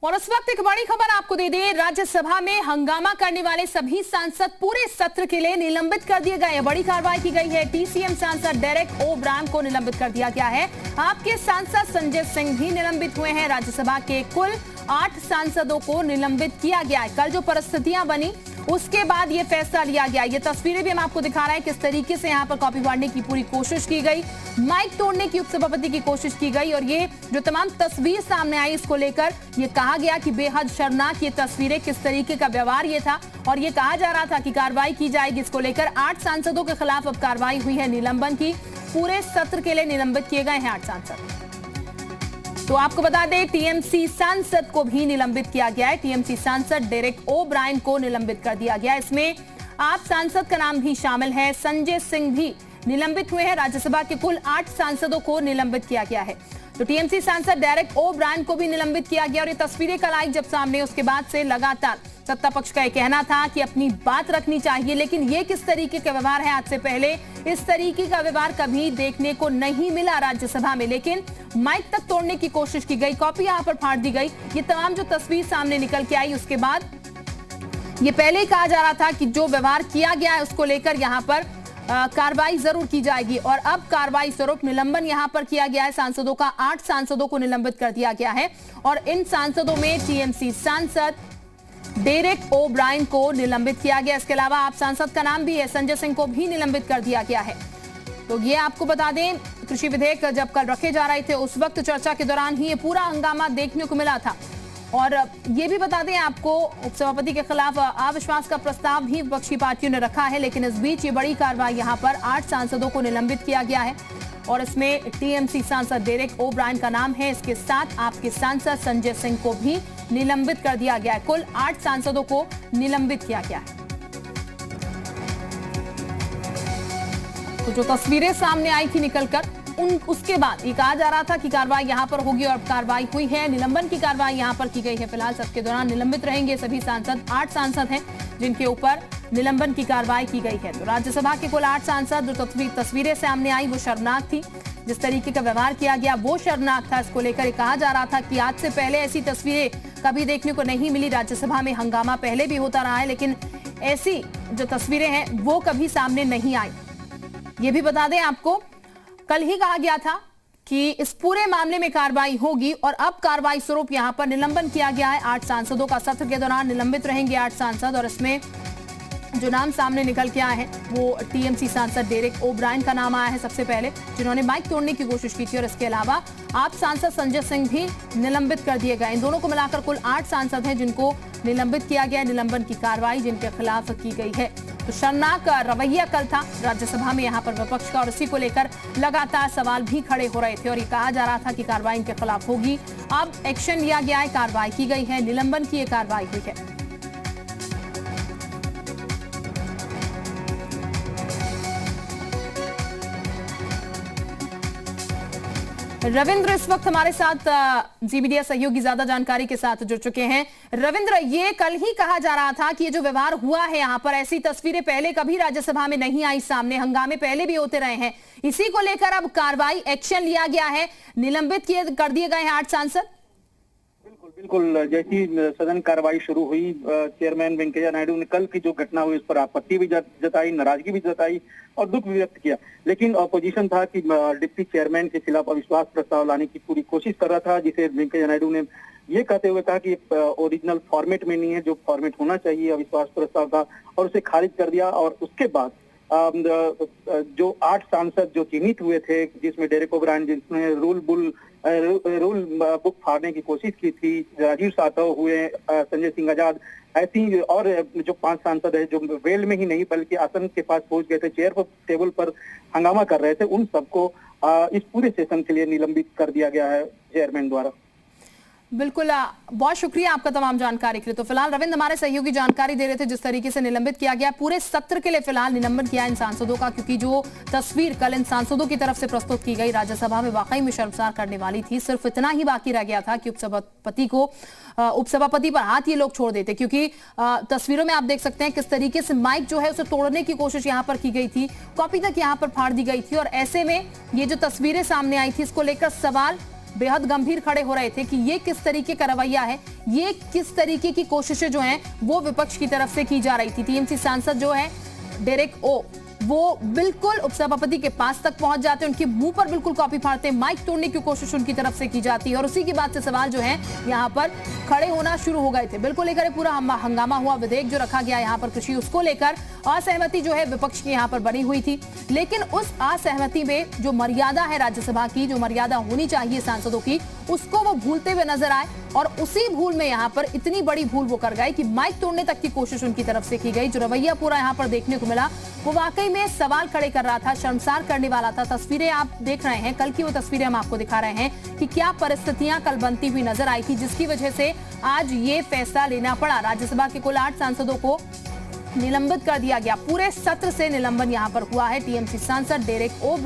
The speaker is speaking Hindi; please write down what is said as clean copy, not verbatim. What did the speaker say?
और उस वक्त एक बड़ी खबर आपको दे दें, राज्यसभा में हंगामा करने वाले सभी सांसद पूरे सत्र के लिए निलंबित कर दिए गए हैं। बड़ी कार्रवाई की गई है। टीसीएम सांसद डेरेक ओ ब्रायन को निलंबित कर दिया गया है। आपके सांसद संजय सिंह भी निलंबित हुए हैं। राज्यसभा के कुल 8 सांसदों को निलंबित किया गया है। कल जो परिस्थितियां बनी उसके बाद ये फैसला लिया गया। ये तस्वीरें भी हम आपको दिखा रहे हैं किस तरीके से यहाँ पर कॉपी फाड़ने की पूरी कोशिश की गई, माइक तोड़ने की उपसभापति की कोशिश की गई और ये जो तमाम तस्वीर सामने आई इसको लेकर ये कहा गया कि बेहद शर्मनाक ये तस्वीरें, किस तरीके का व्यवहार ये था और ये कहा जा रहा था कि कार्रवाई की जाएगी। इसको लेकर 8 सांसदों के खिलाफ अब कार्रवाई हुई है निलंबन की। पूरे सत्र के लिए निलंबित किए गए हैं 8 सांसद। तो आपको बता दें टीएमसी सांसद को भी निलंबित किया गया है। टीएमसी सांसद डेरेक ओ ब्रायन को निलंबित कर दिया गया। इसमें आप सांसद का नाम भी शामिल है। संजय सिंह भी निलंबित हुए हैं। राज्यसभा के कुल 8 सांसदों को निलंबित किया गया है। तो टीएमसी सांसद डेरेक ओ ब्रायन को भी निलंबित किया गया और ये तस्वीरें कल आई जब सामने, उसके बाद से लगातार सत्ता पक्ष का यह कहना था कि अपनी बात रखनी चाहिए, लेकिन ये किस तरीके का व्यवहार है। आज से पहले इस तरीके का व्यवहार कभी देखने को नहीं मिला राज्यसभा में, लेकिन माइक तक तोड़ने की कोशिश की गई, कॉपी यहां पर फाड़ दी गई। ये तमाम जो तस्वीर सामने निकल के आई उसके बाद ये पहले ही कहा जा रहा था कि जो व्यवहार किया गया है उसको लेकर यहां पर कार्रवाई जरूर की जाएगी और अब कार्रवाई स्वरूप निलंबन यहां पर किया गया है। सांसदों का 8 सांसदों को निलंबित कर दिया गया है और इन सांसदों में टीएमसी सांसद डेरेक ओ ब्रायन को निलंबित किया गया। इसके अलावा आप सांसद का नाम भी है, संजय सिंह को भी निलंबित कर दिया गया है। तो ये आपको बता दें, कृषि विधेयक जब कल रखे जा रहे थे उस वक्त चर्चा के दौरान ही ये पूरा हंगामा देखने को मिला था। और ये भी बता दें आपको, उपसभापति के खिलाफ अविश्वास का प्रस्ताव भी विपक्षी पार्टियों ने रखा है, लेकिन इस बीच ये बड़ी कार्रवाई यहाँ पर 8 सांसदों को निलंबित किया गया है और इसमें टीएमसी सांसद डेरेक ओ ब्रायन का नाम है। इसके साथ आपके सांसद संजय सिंह को भी निलंबित कर दिया गया है। कुल 8 सांसदों को निलंबित किया गया है। तो जो तस्वीरें सामने आई थी निकलकर उसके बाद ये कहा जा रहा था कि कार्रवाई यहां पर होगी और कार्रवाई हुई है। निलंबन की कार्रवाई यहां पर की गई है। फिलहाल सत्र के दौरान निलंबित रहेंगे सभी सांसद। 8 सांसद हैं जिनके ऊपर निलंबन की कार्रवाई की गई है। तो राज्यसभा के कुल 8 सांसद, जो तस्वीरें सामने आई वो शर्मनाक थी। जिस तरीके का व्यवहार किया गया वो शर्मनाक था। इसको लेकर कहा जा रहा था कि आज से पहले ऐसी तस्वीरें कभी देखने को नहीं मिली। राज्यसभा में हंगामा पहले भी होता रहा है, लेकिन ऐसी जो तस्वीरें हैं वो कभी सामने नहीं आई। ये भी बता दें आपको, कल ही कहा गया था कि इस पूरे मामले में कार्रवाई होगी और अब कार्रवाई स्वरूप यहां पर निलंबन किया गया है 8 सांसदों का। सत्र के दौरान निलंबित रहेंगे 8 सांसद और इसमें जो नाम सामने निकल के आए हैं वो टीएमसी सांसद डेरेक ओ ब्रायन का नाम आया है सबसे पहले, जिन्होंने माइक तोड़ने की कोशिश की थी। और इसके अलावा आप सांसद संजय सिंह भी निलंबित कर दिए गए। इन दोनों को मिलाकर कुल 8 सांसद हैं जिनको निलंबित किया गया। निलंबन की कार्रवाई जिनके खिलाफ की गई है। तो शर्मनाक रवैया कल था राज्यसभा में यहाँ पर विपक्ष का और इसी को लेकर लगातार सवाल भी खड़े हो रहे थे और ये कहा जा रहा था कि कार्रवाई इनके खिलाफ होगी। अब एक्शन लिया गया है, कार्रवाई की गई है, निलंबन की ये कार्रवाई हुई है। रविंद्र इस वक्त हमारे साथ जी मीडिया सहयोगी ज्यादा जानकारी के साथ जुड़ चुके हैं। रविंद्र, ये कल ही कहा जा रहा था कि ये जो व्यवहार हुआ है यहाँ पर, ऐसी तस्वीरें पहले कभी राज्यसभा में नहीं आई सामने, हंगामे पहले भी होते रहे हैं। इसी को लेकर अब कार्रवाई, एक्शन लिया गया है, निलंबित कर दिए गए हैं 8 सांसद। बिल्कुल, जैसी सदन कार्रवाई शुरू हुई, चेयरमैन वेंकैया नायडू ने कल की जो घटना हुई उस पर आपत्ति भी जताई, नाराजगी भी जताई और दुख भी व्यक्त किया। लेकिन अपोजिशन था कि डिप्टी चेयरमैन के खिलाफ अविश्वास प्रस्ताव लाने की पूरी कोशिश कर रहा था, जिसे वेंकैया नायडू ने ये कहते हुए कहा कि ओरिजिनल फॉर्मेट में नहीं है, जो फॉर्मेट होना चाहिए अविश्वास प्रस्ताव का, और उसे खारिज कर दिया। और उसके बाद जो 8 सांसद जो चिन्हित हुए थे, जिसमें डेरेक ओ ब्रायन जिसने रूल बुक फाड़ने की कोशिश की थी, राजीव सातव हुए, संजय सिंह आजाद, ऐसी और जो 5 सांसद है जो वेल में ही नहीं बल्कि आसन के पास पहुंच गए थे, चेयर पर टेबल पर हंगामा कर रहे थे, उन सबको इस पूरे सेशन के लिए निलंबित कर दिया गया है चेयरमैन द्वारा। बिल्कुल, बहुत शुक्रिया आपका तमाम जानकारी के लिए। तो फिलहाल रविंद्र हमारे सहयोगी जानकारी दे रहे थे जिस तरीके से निलंबित किया गया पूरे सत्र के लिए फिलहाल निलंबन किया इन सांसदों का, क्योंकि जो तस्वीर कल इन सांसदों की तरफ से प्रस्तुत की गई राज्यसभा में वाकई में शर्मसार करने वाली थी। सिर्फ इतना ही बाकी रह गया था कि उपसभापति पर हाथ ये लोग छोड़ देते, क्योंकि तस्वीरों में आप देख सकते हैं किस तरीके से माइक जो है उसे तोड़ने की कोशिश यहाँ पर की गई थी, कॉपी तक यहाँ पर फाड़ दी गई थी। और ऐसे में ये जो तस्वीरें सामने आई थी इसको लेकर सवाल बेहद गंभीर खड़े हो रहे थे कि ये किस तरीके का रवैया है, ये किस तरीके की कोशिशें जो हैं वो विपक्ष की तरफ से की जा रही थी। टीएमसी सांसद जो है डेरेक ओ, वो बिल्कुल उपसभापति के पास तक पहुंच जाते हैं, उनके मुंह पर बिल्कुल कॉपी फाड़ते हैं, माइक तोड़ने की कोशिश उनकी तरफ से की जाती है और उसी की बात से सवाल जो है यहाँ पर खड़े होना शुरू हो गए थे। बिल्कुल लेकर पूरा हंगामा हुआ। विधेयक जो रखा गया यहाँ पर कृषि, उसको लेकर असहमति जो है विपक्ष की यहाँ पर बनी हुई थी, लेकिन उस असहमति में जो मर्यादा है राज्यसभा की, जो मर्यादा होनी चाहिए सांसदों की, उसको वो भूलते हुए नजर आए और उसी भूल में यहाँ पर इतनी बड़ी भूल वो कर गए कि माइक तोड़ने तक की कोशिश उनकी तरफ से की गई। जो रवैया पूरा यहाँ पर देखने को मिला वो वाकई में सवाल खड़े कर रहा था, शर्मसार करने वाला था। तस्वीरें आप देख रहे हैं, कल की वो तस्वीरें हम आपको दिखा रहे हैं कि क्या परिस्थितियां कल बनती हुई नजर आई थी, जिसकी वजह से आज ये फैसला लेना पड़ा। राज्यसभा के कुल 8 सांसदों को निलंबित कर दिया गया। पूरे सत्र से निलंबन यहाँ पर हुआ है टीएमसी सांसद डेरेक ओ ब्राउन